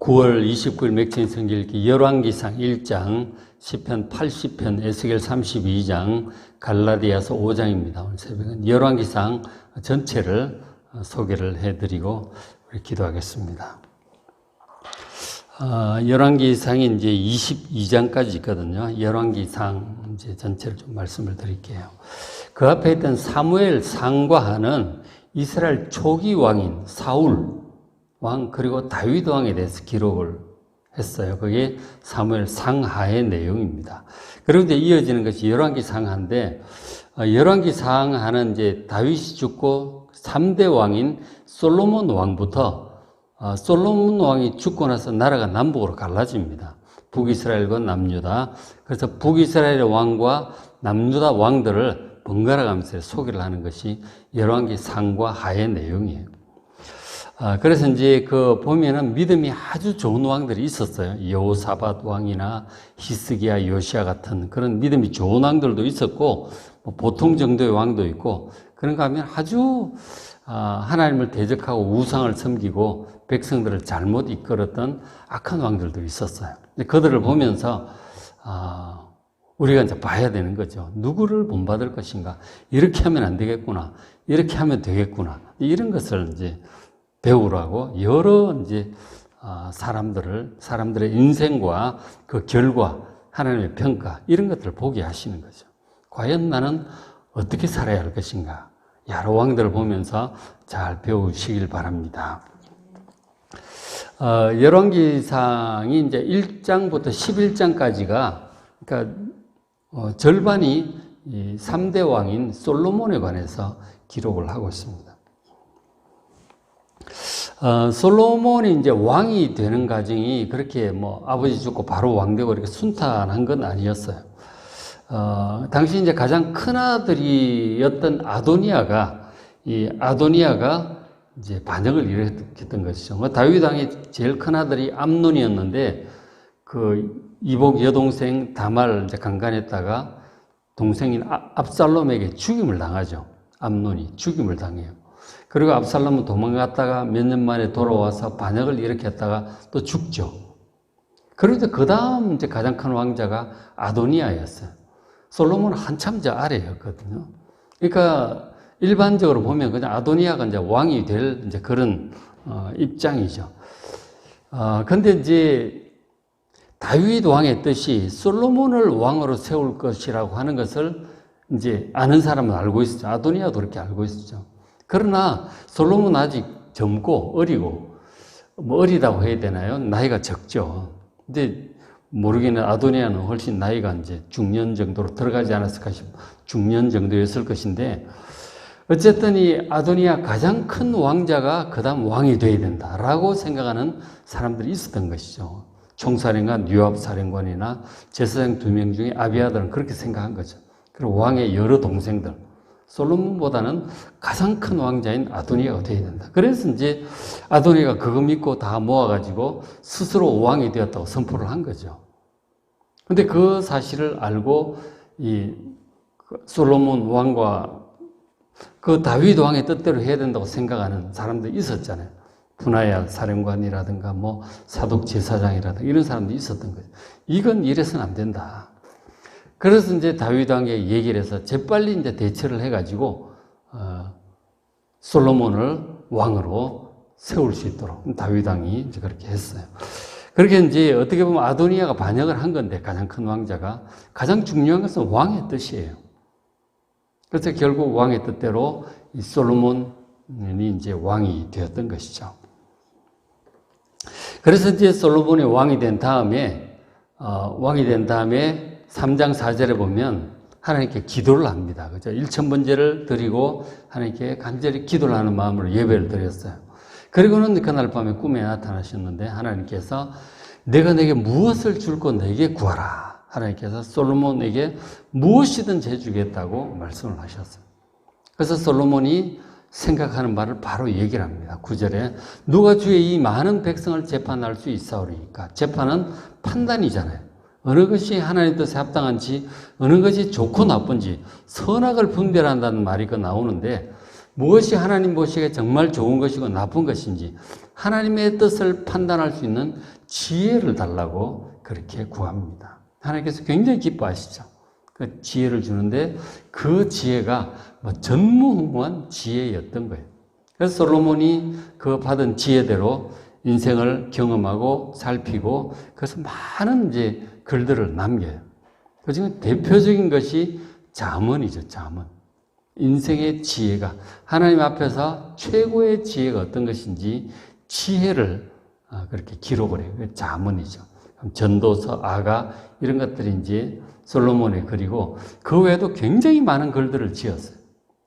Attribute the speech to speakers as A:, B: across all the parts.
A: 9월 29일 맥주인 성경 읽기 열왕기상 1장, 시편 80편, 에스겔 32장, 갈라디아서 5장입니다. 오늘 새벽은 열왕기상 전체를 소개를 해드리고 우리 기도하겠습니다. 열왕기상이 이제 22장까지 있거든요. 열왕기상 이제 전체를 좀 말씀을 드릴게요. 그 앞에 있던 사무엘 상과 하는 이스라엘 초기 왕인 사울 왕 그리고 다윗 왕에 대해서 기록을 했어요. 그게 사무엘 상하의 내용입니다. 그리고 이제 이어지는 것이 열왕기 상하인데, 열왕기 상하는 이제 다윗이 죽고 3대 왕인 솔로몬 왕부터 솔로몬 왕이 죽고 나서 나라가 남북으로 갈라집니다. 북이스라엘과 남유다. 그래서 북이스라엘의 왕과 남유다 왕들을 번갈아 가면서 소개를 하는 것이 열왕기 상과 하의 내용이에요. 그래서 이제 보면은 믿음이 아주 좋은 왕들이 있었어요. 여호사밧 왕이나 히스기야, 요시야 같은 그런 믿음이 좋은 왕들도 있었고, 보통 정도의 왕도 있고, 그런가 하면 아주 하나님을 대적하고 우상을 섬기고 백성들을 잘못 이끌었던 악한 왕들도 있었어요. 그들을 보면서 우리가 이제 봐야 되는 거죠. 누구를 본받을 것인가? 이렇게 하면 안 되겠구나. 이렇게 하면 되겠구나. 이런 것을 이제 배우라고 여러 이제 사람들의 인생과 그 결과, 하나님의 평가, 이런 것들을 보게 하시는 거죠. 과연 나는 어떻게 살아야 할 것인가? 여러 왕들을 보면서 잘 배우시길 바랍니다. 열왕기상이 이제 1장부터 11장까지가, 그러니까 절반이 이 3대 왕인 솔로몬에 관해서 기록을 하고 있습니다. 솔로몬이 이제 왕이 되는 과정이 그렇게 아버지 죽고 바로 왕 되고 이렇게 순탄한 건 아니었어요. 당시 이제 가장 큰 아들이었던 아도니아가 이제 반역을 일으켰던 것이죠. 다윗 왕의 제일 큰 아들이 암논이었는데 그 이복 여동생 다말을 이제 강간했다가 동생인 압살롬에게 죽임을 당하죠. 암논이 죽임을 당해요. 그리고 압살롬은 도망갔다가 몇 년 만에 돌아와서 반역을 일으켰다가 또 죽죠. 그런데 그 다음 이제 가장 큰 왕자가 아도니아였어요. 솔로몬은 한참 저 아래였거든요. 그러니까 일반적으로 보면 그냥 아도니아가 이제 왕이 될 이제 그런 입장이죠. 근데 이제 다윗 왕의 뜻이 솔로몬을 왕으로 세울 것이라고 하는 것을 이제 아는 사람은 알고 있었죠. 아도니아도 그렇게 알고 있었죠. 그러나 솔로몬은 아직 젊고 어리고, 어리다고 해야 되나요? 나이가 적죠. 근데 모르기는 아도니아는 훨씬 나이가 이제 중년 정도로 들어가지 않았을까 싶어. 중년 정도였을 것인데, 어쨌든 이 아도니아 가장 큰 왕자가 그 다음 왕이 되어야 된다라고 생각하는 사람들이 있었던 것이죠. 총사령관, 요압 사령관이나 제사장 2명 중에 아비아들은 그렇게 생각한 거죠. 그리고 왕의 여러 동생들, 솔로몬보다는 가장 큰 왕자인 아도니아가 되어야 된다. 그래서 이제 아도니아가 그거 믿고 다 모아가지고 스스로 왕이 되었다고 선포를 한 거죠. 근데 그 사실을 알고 이 솔로몬 왕과 그 다윗 왕의 뜻대로 해야 된다고 생각하는 사람들이 있었잖아요. 분하야 사령관이라든가 사독 제사장이라든가 이런 사람들이 있었던 거죠. 이건 이래서는 안 된다. 그래서 이제 다윗 왕에게 얘기를 해서 재빨리 이제 대처를 해가지고 솔로몬을 왕으로 세울 수 있도록 다윗 왕이 이제 그렇게 했어요. 그렇게 이제 어떻게 보면 아도니아가 반역을 한 건데, 가장 큰 왕자가 가장 중요한 것은 왕의 뜻이에요. 그래서 결국 왕의 뜻대로 이 솔로몬이 이제 왕이 되었던 것이죠. 그래서 이제 솔로몬이 왕이 된 다음에 3장 4절에 보면 하나님께 기도를 합니다. 그죠? 일천번제를 드리고 하나님께 간절히 기도를 하는 마음으로 예배를 드렸어요. 그리고는 그날 밤에 꿈에 나타나셨는데 하나님께서 내가 내게 무엇을 줄고 내게 구하라. 하나님께서 솔로몬에게 무엇이든지 해주겠다고 말씀을 하셨어요. 그래서 솔로몬이 생각하는 말을 바로 얘기를 합니다. 9절에 누가 주의 이 많은 백성을 재판할 수 있사오리까. 재판은 판단이잖아요. 어느 것이 하나님 뜻에 합당한지, 어느 것이 좋고 나쁜지, 선악을 분별한다는 말이 나오는데, 무엇이 하나님 보시기에 정말 좋은 것이고 나쁜 것인지 하나님의 뜻을 판단할 수 있는 지혜를 달라고 그렇게 구합니다. 하나님께서 굉장히 기뻐하시죠. 그 지혜를 주는데 그 지혜가 전무후무한 지혜였던 거예요. 그래서 솔로몬이 그 받은 지혜대로 인생을 경험하고 살피고 그래서 많은 이제 글들을 남겨요. 그 중에 대표적인 것이 잠언이죠. 잠언. 인생의 지혜가 하나님 앞에서 최고의 지혜가 어떤 것인지 지혜를 그렇게 기록을 해요. 그게 잠언이죠. 전도서, 아가 이런 것들이 이제 솔로몬의 글이고 그 외에도 굉장히 많은 글들을 지었어요.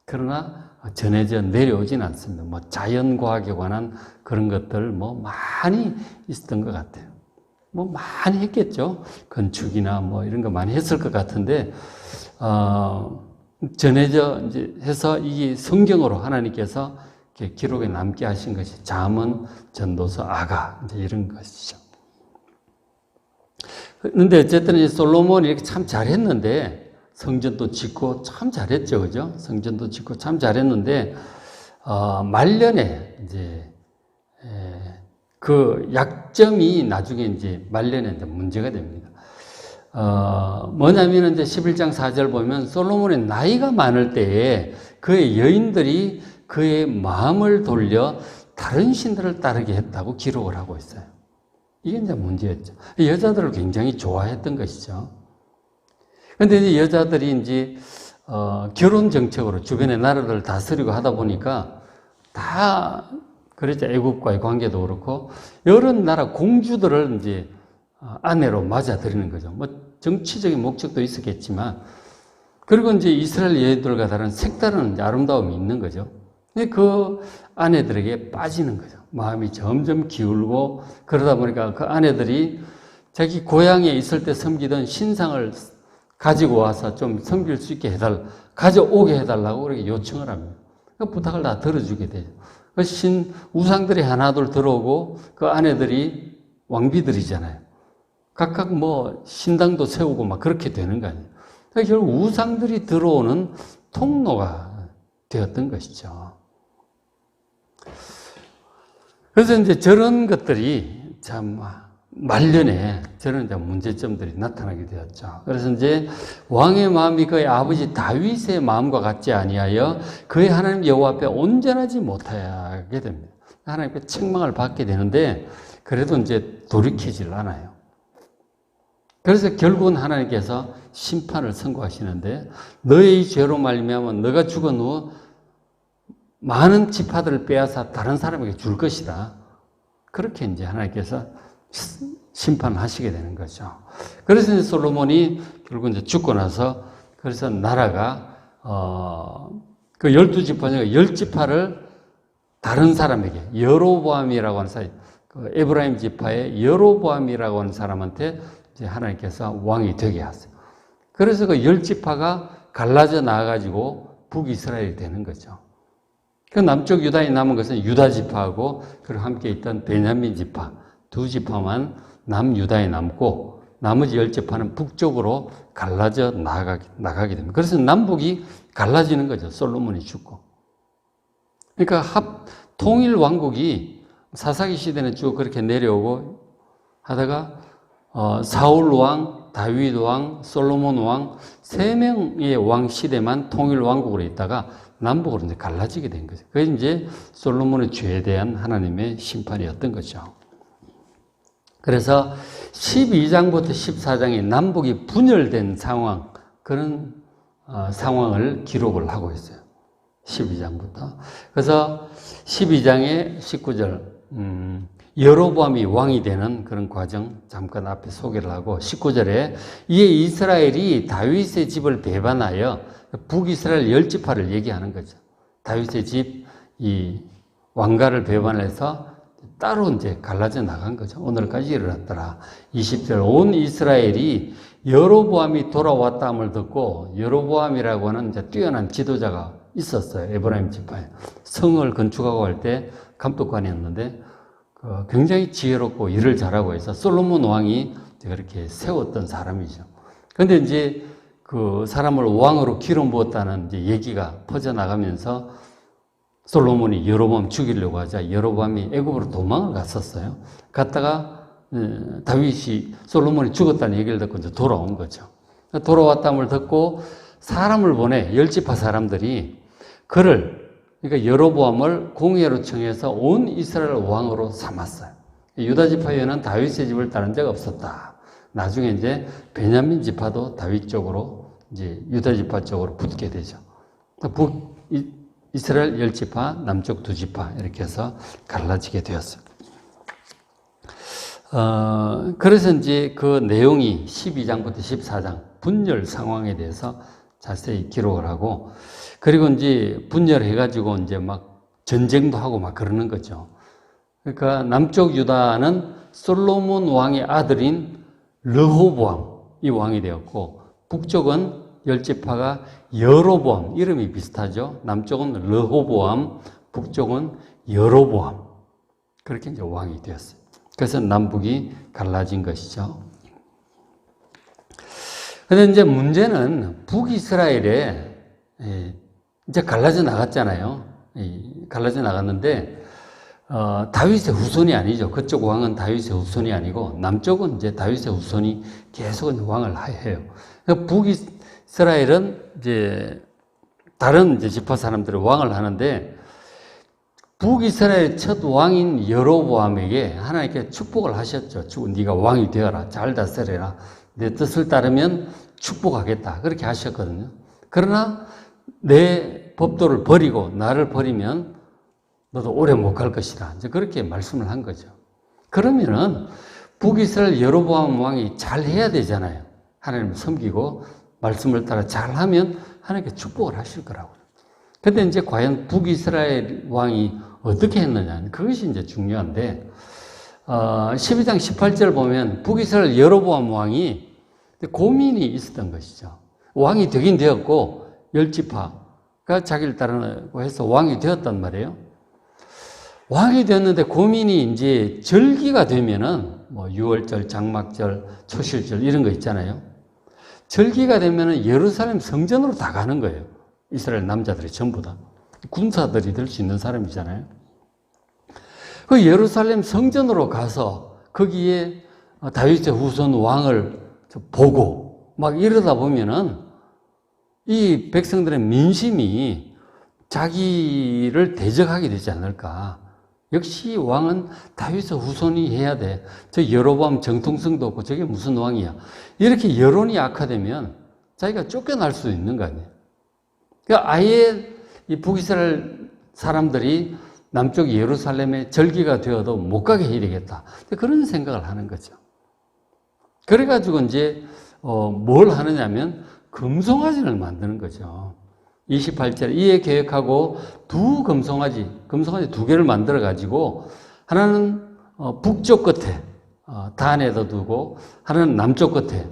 A: 그러나 전해져 내려오진 않습니다. 뭐 자연과학에 관한 그런 것들 뭐 많이 있었던 것 같아요. 뭐 많이 했겠죠. 건축이나 뭐 이런 거 많이 했을 것 같은데 전해져 이제 해서 이게 성경으로 하나님께서 이렇게 기록에 남게 하신 것이 잠언, 전도서, 아가 이제 이런 것이죠. 그런데 어쨌든 이 솔로몬이 이렇게 참 잘했는데 성전도 짓고 참 잘했죠, 그죠? 성전도 짓고 참 잘했는데 말년에 이제 그 약점이 나중에 이제 말년에 이제 문제가 됩니다. 뭐냐면 이제 11장 4절 보면 솔로몬의 나이가 많을 때에 그의 여인들이 그의 마음을 돌려 다른 신들을 따르게 했다고 기록을 하고 있어요. 이게 이제 문제였죠. 여자들을 굉장히 좋아했던 것이죠. 그런데 이제 여자들이 이제 결혼 정책으로 주변의 나라들을 다스리고 하다 보니까 다 그렇죠. 애국과의 관계도 그렇고 여러 나라 공주들을 이제 아내로 맞아들이는 거죠. 뭐 정치적인 목적도 있었겠지만 그리고 이제 이스라엘 여인들과 다른 색다른 아름다움이 있는 거죠. 근데 그 아내들에게 빠지는 거죠. 마음이 점점 기울고 그러다 보니까 그 아내들이 자기 고향에 있을 때 섬기던 신상을 가지고 와서 좀 섬길 수 있게 가져오게 해달라고 그렇게 요청을 합니다. 그 부탁을 다 들어주게 되죠. 그 우상들이 하나둘 들어오고 그 아내들이 왕비들이잖아요. 각각 뭐 신당도 세우고 막 그렇게 되는 거 아니에요. 그러니까 결국 우상들이 들어오는 통로가 되었던 것이죠. 그래서 이제 저런 것들이 참 말년에 저런 이제 문제점들이 나타나게 되었죠. 그래서 이제 왕의 마음이 그의 아버지 다윗의 마음과 같지 아니하여 그의 하나님 여호와 앞에 온전하지 못하게 됩니다. 하나님께 책망을 받게 되는데 그래도 이제 돌이키질 않아요. 그래서 결국은 하나님께서 심판을 선고하시는데 너의 죄로 말미암아 너가 죽은 후 많은 지파들을 빼앗아 다른 사람에게 줄 것이다. 그렇게 이제 하나님께서 심판하시게 되는 거죠. 그래서 이제 솔로몬이 결국 이제 죽고 나서 그래서 나라가 그 12지파 중에 10지파를 다른 사람에게 여로보암이라고 하는 사람, 그 에브라임 지파의 여로보암이라고 하는 사람한테 이제 하나님께서 왕이 되게 하세요. 그래서 그 10지파가 갈라져 나와가지고 북이스라엘이 되는 거죠. 그 남쪽 유다에 남은 것은 유다 지파하고 그리고 함께 있던 베냐민 지파 두 지파만 남유다에 남고 나머지 10지파는 북쪽으로 갈라져 나가게 됩니다. 그래서 남북이 갈라지는 거죠. 솔로몬이 죽고. 그러니까 통일 왕국이 사사기 시대는 쭉 그렇게 내려오고 하다가 사울 왕, 다윗 왕, 솔로몬 왕 3명의 왕 시대만 통일 왕국으로 있다가 남북으로 이제 갈라지게 된 거죠. 그게 이제 솔로몬의 죄에 대한 하나님의 심판이었던 거죠. 그래서 12장부터 14장에 남북이 분열된 상황, 그런 상황을 기록을 하고 있어요. 12장부터. 그래서 12장의 19절, 여로보암이 왕이 되는 그런 과정 잠깐 앞에 소개를 하고 19절에 이에 이스라엘이 다윗의 집을 배반하여 북이스라엘 10지파를 얘기하는 거죠. 다윗의 집, 이 왕가를 배반해서 따로 이제 갈라져 나간 거죠. 오늘까지 일어났더라. 20절 온 이스라엘이 여로보암이 돌아왔다함을 듣고 여로보암이라고 하는 이제 뛰어난 지도자가 있었어요. 에브라임 지파에. 성을 건축하고 할 때 감독관이었는데 굉장히 지혜롭고 일을 잘하고 해서 솔로몬 왕이 그렇게 세웠던 사람이죠. 그런데 이제 그 사람을 왕으로 기름 부었다는 이제 얘기가 퍼져나가면서 솔로몬이 여로보암 죽이려고 하자 여로보암이 애굽으로 도망을 갔었어요. 갔다가 다윗이 솔로몬이 죽었다는 얘기를 듣고 이제 돌아온 거죠. 돌아왔다는 걸 듣고 사람을 보내 열지파 사람들이 그러니까 여로보암을 공회로 청해서 온 이스라엘 왕으로 삼았어요. 유다 지파에는 다윗의 집을 따른 적 없었다. 나중에 이제 베냐민 지파도 다윗 쪽으로 이제 유다 지파 쪽으로 붙게 되죠. 이스라엘 10지파, 남쪽 2지파 이렇게 해서 갈라지게 되었어요. 그래서 이제 그 내용이 12장부터 14장 분열 상황에 대해서 자세히 기록을 하고, 그리고 이제 분열해가지고 이제 막 전쟁도 하고 막 그러는 거죠. 그러니까 남쪽 유다는 솔로몬 왕의 아들인 르호보암 이 왕이 되었고, 북쪽은 10지파가 여로보암, 이름이 비슷하죠. 남쪽은 르호보암, 북쪽은 여로보암. 그렇게 이제 왕이 되었어요. 그래서 남북이 갈라진 것이죠. 그런데 이제 문제는 북이스라엘에 이제 갈라져 나갔잖아요. 갈라져 나갔는데, 다윗의 후손이 아니죠. 그쪽 왕은 다윗의 후손이 아니고, 남쪽은 이제 다윗의 후손이 계속 왕을 해요. 그러니까 북이스라엘은 이제 다른 이제 지파 사람들이 왕을 하는데, 북이스라엘 첫 왕인 여로보암에게 하나님께 축복을 하셨죠. 네가 왕이 되어라. 잘 다스려라. 내 뜻을 따르면 축복하겠다. 그렇게 하셨거든요. 그러나 내 법도를 버리고 나를 버리면 너도 오래 못 갈 것이다. 이제 그렇게 말씀을 한 거죠. 그러면은 북이스라엘 여로보암 왕이 잘 해야 되잖아요. 하나님을 섬기고 말씀을 따라 잘하면 하나님께 축복을 하실 거라고요. 근데 이제 과연 북이스라엘 왕이 어떻게 했느냐, 그것이 이제 중요한데, 12장 18절 보면 북이스라엘 여로보암 왕이 고민이 있었던 것이죠. 왕이 되긴 되었고, 10지파가 자기를 따르고 해서 왕이 되었단 말이에요. 왕이 되었는데 고민이 이제 절기가 되면은, 뭐, 유월절, 장막절, 초실절, 이런 거 있잖아요. 절기가 되면은 예루살렘 성전으로 다 가는 거예요. 이스라엘 남자들이 전부 다. 군사들이 될 수 있는 사람이잖아요. 그 예루살렘 성전으로 가서 거기에 다윗의 후손 왕을 보고 막 이러다 보면은 이 백성들의 민심이 자기를 대적하게 되지 않을까. 역시 왕은 다윗의 후손이 해야 돼. 저 여로보암 정통성도 없고 저게 무슨 왕이야. 이렇게 여론이 악화되면 자기가 쫓겨날 수 있는 거 아니에요. 그러니까 아예 이 북이스라엘 사람들이 남쪽 예루살렘에 절기가 되어도 못 가게 해야 되겠다. 그런 생각을 하는 거죠. 그래가지고 이제 뭘 하느냐면 금송아지를 만드는 거죠. 28절 이에 계획하고 금송아지 2개를 만들어가지고 하나는 북쪽 끝에 단에다 두고 하나는 남쪽 끝에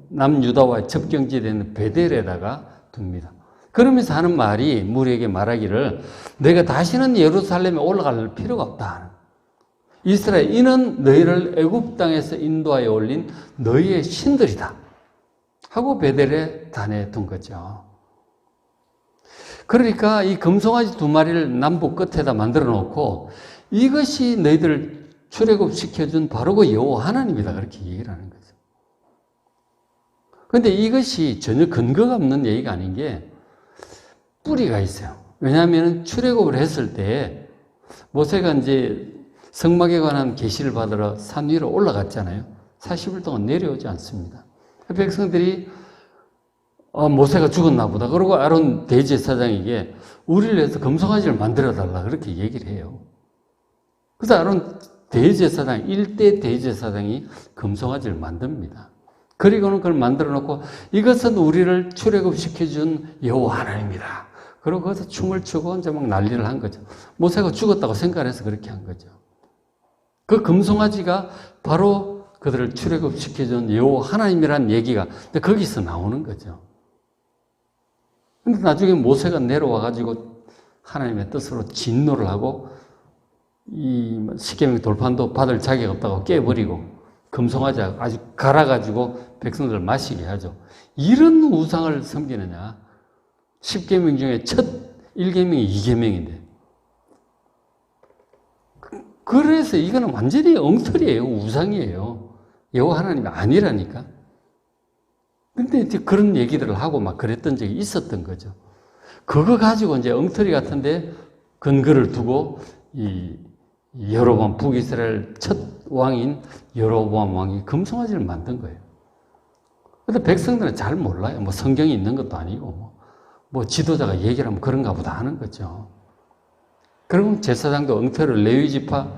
A: 남유다와 접경지대는 베델에다가 둡니다. 그러면서 하는 말이 무리에게 말하기를 내가 다시는 예루살렘에 올라갈 필요가 없다. 이스라엘 이는 너희를 애굽 땅에서 인도하여 올린 너희의 신들이다. 하고 베델에 단에 둔 거죠. 그러니까 이 금송아지 2마리를 남북 끝에다 만들어 놓고 이것이 너희들을 출애굽시켜준 바로 그 여호와 하나님이다. 그렇게 얘기를 하는 거죠. 그런데 이것이 전혀 근거가 없는 얘기가 아닌 게 뿌리가 있어요. 왜냐하면 출애굽을 했을 때 모세가 이제 성막에 관한 계시를 받으러 산 위로 올라갔잖아요. 40일 동안 내려오지 않습니다. 백성들이 모세가 죽었나 보다. 그러고 아론 대제사장에게 우리를 위해서 금송아지를 만들어 달라 그렇게 얘기를 해요. 그래서 아론 대제사장 1대 대제사장이 금송아지를 만듭니다. 그리고는 그걸 만들어 놓고 이것은 우리를 출애굽시켜준 여호와 하나님이다. 그리고 거기서 춤을 추고 이제 막 난리를 한 거죠. 모세가 죽었다고 생각해서 그렇게 한 거죠. 그 금송아지가 바로 그들을 출애굽시켜준 여호와 하나님이라는 얘기가 거기서 나오는 거죠. 근데 나중에 모세가 내려와가지고 하나님의 뜻으로 진노를 하고 이 십계명 돌판도 받을 자격 없다고 깨버리고 금송아지 아주 갈아가지고 백성들을 마시게 하죠. 이런 우상을 섬기느냐? 10계명 중에 첫 1계명이 2계명인데 그래서 이거는 완전히 엉터리예요. 우상이에요. 여호와 하나님이 아니라니까. 근데 이제 그런 얘기들을 하고 막 그랬던 적이 있었던 거죠. 그거 가지고 이제 엉터리 같은데 근거를 두고 이 여로보암 북이스라엘 첫 왕인 여로보암 왕이 금송아지를 만든 거예요. 근데 백성들은 잘 몰라요. 뭐 성경이 있는 것도 아니고 뭐 지도자가 얘기를 하면 그런가 보다 하는 거죠. 그리고 제사장도 엉터리를 레위 지파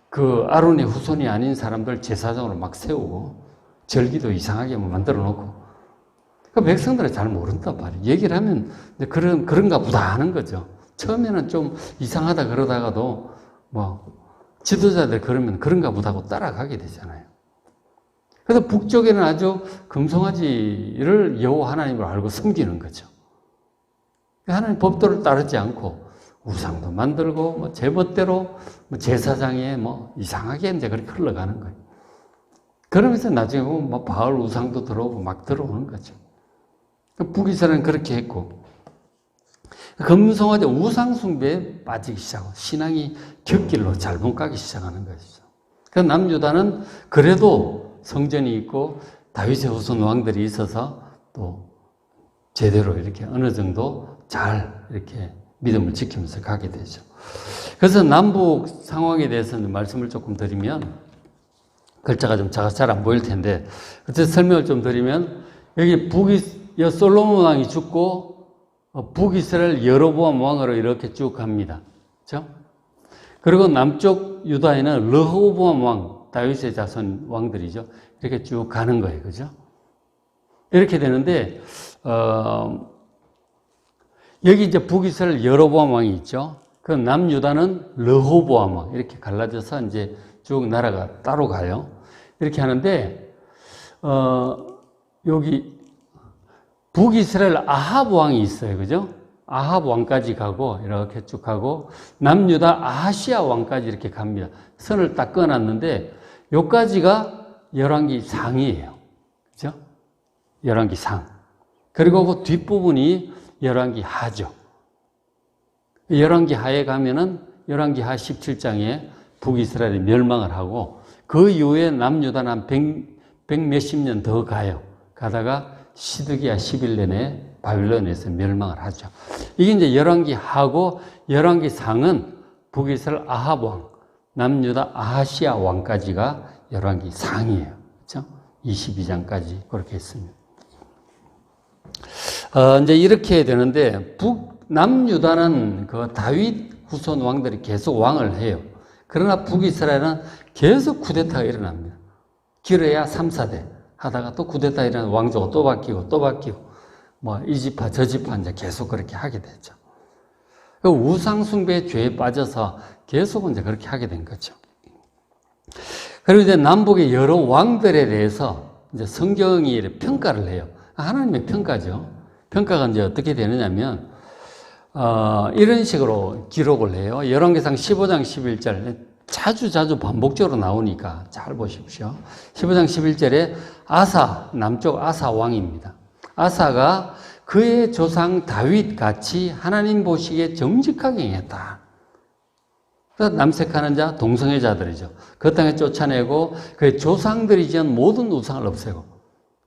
A: 그 아론의 후손이 아닌 사람들 제사장으로 막 세우고 절기도 이상하게 만들어 놓고 그 백성들은 잘 모른단 말이에요. 얘기를 하면 그런가 보다 하는 거죠. 처음에는 좀 이상하다 그러다가도 뭐 지도자들 그러면 그런가 보다 하고 따라가게 되잖아요. 그래서 북쪽에는 아주 금송아지를 여호와 하나님으로 알고 섬기는 거죠. 하나님 법도를 따르지 않고 우상도 만들고 뭐 제멋대로 뭐 제사장에 뭐 이상하게 이제 그렇게 흘러가는 거예요. 그러면서 나중에 보면 뭐 바알 우상도 들어오고 막 들어오는 거죠. 북이스라엘은 그렇게 했고 금송아지 우상 숭배에 빠지기 시작하고 신앙이 곁길로 잘못 가기 시작하는 것이죠. 그래서 남유다는 그래도 성전이 있고 다윗의 후손 왕들이 있어서 또 제대로 이렇게 어느 정도 잘 이렇게 믿음을 지키면서 가게 되죠. 그래서 남북 상황에 대해서는 말씀을 조금 드리면 글자가 좀 작아서 잘 안 보일 텐데 어쨌든 설명을 좀 드리면 여기 솔로몬 왕이 죽고 북이스라엘 여로보암 왕으로 이렇게 쭉 갑니다. 그렇죠? 그리고 남쪽 유다에는 르호보암 왕, 다윗의 자손 왕들이죠. 이렇게 쭉 가는 거예요. 그죠? 이렇게 되는데 여기 이제 북이스라엘 여로보암 왕이 있죠. 그 남유다는 르호보암 왕 이렇게 갈라져서 이제 쭉 나라가 따로 가요. 이렇게 하는데 여기 북이스라엘 아합 왕이 있어요. 그죠? 아합 왕까지 가고 이렇게 쭉 가고 남유다 아하시아 왕까지 이렇게 갑니다. 선을 딱 그어놨는데 요까지가 열왕기 상이에요. 그죠? 열왕기 상. 그리고 그 뒷부분이 열왕기 하죠. 열왕기 하에 가면은 열왕기 하 17장에 북이스라엘이 멸망을 하고 그 이후에 남유다는 한 100 몇십 년 더 가요. 가다가 시드기야 11년에 바빌론에서 멸망을 하죠. 이게 이제 열왕기 하고 열왕기 상은 북이스라엘 아합 왕, 남유다 아하시아 왕까지가 열왕기 상이에요. 그렇죠? 22장까지 그렇게 했습니다. 이제 이렇게 되는데 남유다는 그 다윗 후손 왕들이 계속 왕을 해요. 그러나 북이스라엘은 계속 쿠데타가 일어납니다. 길어야 3, 4대 하다가 또 쿠데타 일어나는 왕조가 또 바뀌고 뭐 이 지파 저 지파 이제 계속 그렇게 하게 되죠. 우상 숭배의 죄에 빠져서 계속 이제 그렇게 하게 된 거죠. 그리고 이제 남북의 여러 왕들에 대해서 이제 성경이 평가를 해요. 하나님의 평가죠. 평가가 이제 어떻게 되느냐면 이런 식으로 기록을 해요. 열왕기상 15장 11절 자주 반복적으로 나오니까 잘 보십시오. 15장 11절에 남쪽 아사 왕입니다. 아사가 그의 조상 다윗 같이 하나님 보시기에 정직하게 행했다. 남색하는 자, 동성애 자들이죠. 그 땅에 쫓아내고 그의 조상들이 지은 모든 우상을 없애고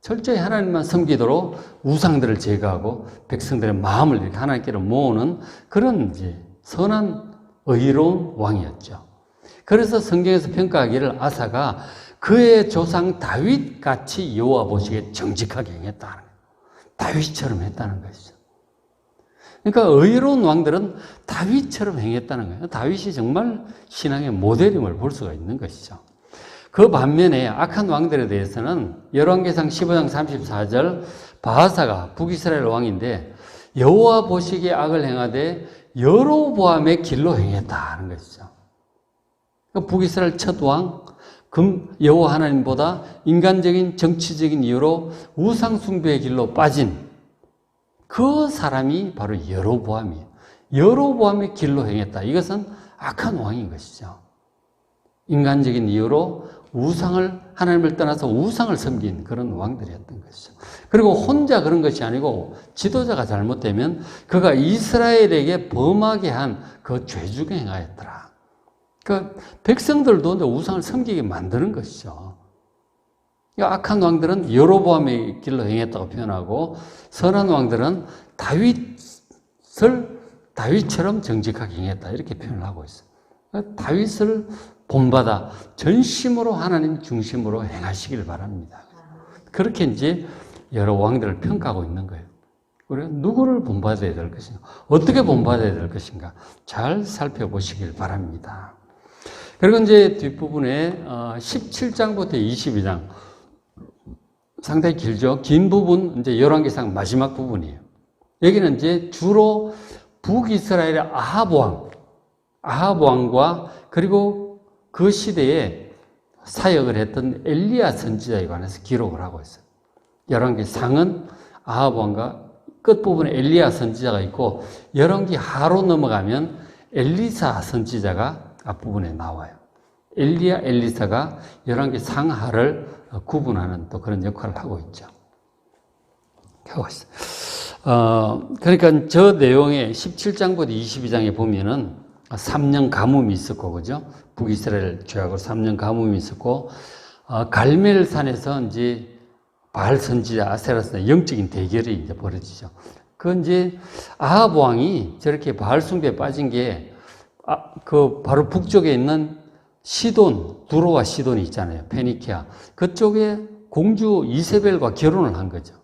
A: 철저히 하나님만 섬기도록 우상들을 제거하고 백성들의 마음을 이렇게 하나님께로 모으는 그런 이제 선한 의로운 왕이었죠. 그래서 성경에서 평가하기를 아사가 그의 조상 다윗 같이 여호와 보시기에 정직하게 행했다는 거예요. 다윗처럼 했다는 것이죠. 그러니까 의로운 왕들은 다윗처럼 행했다는 거예요. 다윗이 정말 신앙의 모델임을 볼 수가 있는 것이죠. 그 반면에 악한 왕들에 대해서는 열왕기상 15장 34절 바하사가 북이스라엘 왕인데 여호와 보시기에 악을 행하되 여로보암의 길로 행했다는 것이죠. 북이스라엘 첫 왕, 여호와 하나님보다 인간적인 정치적인 이유로 우상 숭배의 길로 빠진 그 사람이 바로 여로보암이에요. 여로보암의 길로 행했다. 이것은 악한 왕인 것이죠. 인간적인 이유로 하나님을 떠나서 우상을 섬긴 그런 왕들이었던 것이죠. 그리고 혼자 그런 것이 아니고 지도자가 잘못되면 그가 이스라엘에게 범하게 한 그 죄 중에 행하였더라. 그러니까 백성들도 이제 우상을 섬기게 만드는 것이죠. 그러니까 악한 왕들은 여로보암의 길로 행했다고 표현하고 선한 왕들은 다윗처럼 정직하게 행했다 이렇게 표현을 하고 있어요. 그러니까 다윗을 본받아 전심으로 하나님 중심으로 행하시길 바랍니다. 그렇게 이제 여러 왕들을 평가하고 있는 거예요. 우리가 누구를 본받아야 될 것인가, 어떻게 본받아야 될 것인가 잘 살펴보시길 바랍니다. 그리고 이제 뒷부분에 17장부터 22장 상당히 길죠. 긴 부분 이제 열왕기상 마지막 부분이에요. 여기는 이제 주로 북이스라엘의 아합 왕과 그리고 그 시대에 사역을 했던 엘리야 선지자에 관해서 기록을 하고 있어요. 열왕기상은 아합 왕과 끝부분에 엘리야 선지자가 있고 열왕기 하로 넘어가면 엘리사 선지자가 앞부분에 나와요. 엘리야, 엘리사가 열왕기 상하를 구분하는 또 그런 역할을 하고 있죠. 하고 있어요. 그러니까 저 내용에 17장부터 22장에 보면은 3년 가뭄이 있었고, 그죠? 북이스라엘 죄악으로 3년 가뭄이 있었고, 갈멜산에서 이제 바알 선지자, 아세라 선지자 영적인 대결이 이제 벌어지죠. 그 이제 아합 왕이 저렇게 바알 숭배에 빠진 게, 그 바로 북쪽에 있는 시돈, 두로와 시돈이 있잖아요. 페니키아. 그쪽에 공주 이세벨과 결혼을 한 거죠.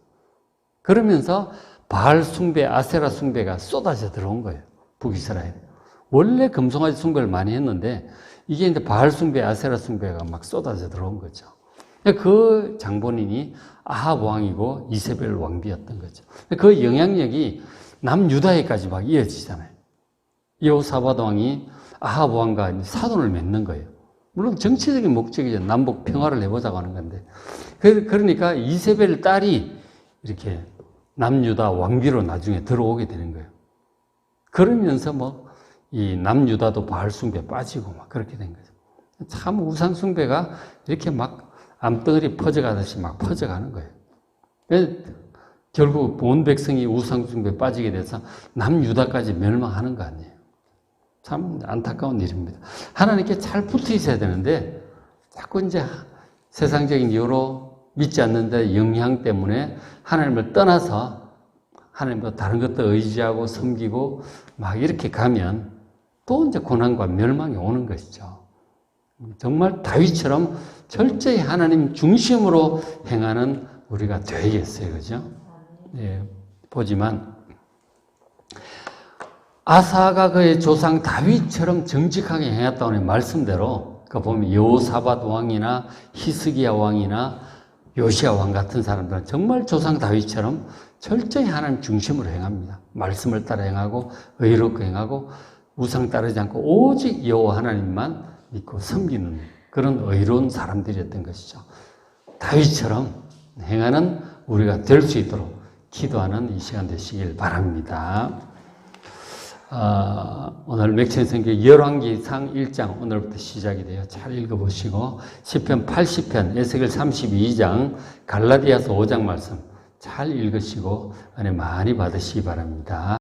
A: 그러면서 바알 숭배, 아세라 숭배가 쏟아져 들어온 거예요. 북이스라엘. 원래 금송아지 숭배를 많이 했는데 이게 이제 바알 숭배, 아세라 숭배가 막 쏟아져 들어온 거죠. 그 장본인이 아합 왕이고 이세벨 왕비였던 거죠. 그 영향력이 남유다에까지 막 이어지잖아요. 여호사밧 왕이 아합 왕과 사돈을 맺는 거예요. 물론 정치적인 목적이죠. 남북 평화를 해보자고 하는 건데. 그러니까 이세벨 딸이 이렇게 남유다 왕비로 나중에 들어오게 되는 거예요. 그러면서 뭐 이 남유다도 바알 숭배에 빠지고 막 그렇게 된 거죠. 참 우상 숭배가 이렇게 막 암덩어리 퍼져가듯이 막 퍼져가는 거예요. 결국 온 백성이 우상 숭배에 빠지게 돼서 남유다까지 멸망하는 거 아니에요. 참 안타까운 일입니다. 하나님께 잘 붙어 있어야 되는데 자꾸 이제 세상적인 이유로 믿지 않는 데 영향 때문에 하나님을 떠나서 하나님보다 다른 것도 의지하고 섬기고 막 이렇게 가면 또 이제 고난과 멸망이 오는 것이죠. 정말 다윗처럼 철저히 하나님 중심으로 행하는 우리가 되겠어요. 그죠? 예, 보지만 아사가 그의 조상 다윗처럼 정직하게 행했다는 말씀대로 그 보면 여호사밧 왕이나 히스기야 왕이나 요시야 왕 같은 사람들은 정말 조상 다윗처럼 철저히 하나님 중심으로 행합니다. 말씀을 따라 행하고 의롭게 행하고 우상 따르지 않고 오직 여호와 하나님만 믿고 섬기는 그런 의로운 사람들이었던 것이죠. 다윗처럼 행하는 우리가 될 수 있도록 기도하는 이 시간 되시길 바랍니다. 오늘 맥천 성경 열왕기상 1장 오늘부터 시작이 돼요. 잘 읽어보시고 시편 80편, 에스겔 32장, 갈라디아서 5장 말씀 잘 읽으시고 은혜 많이 받으시기 바랍니다.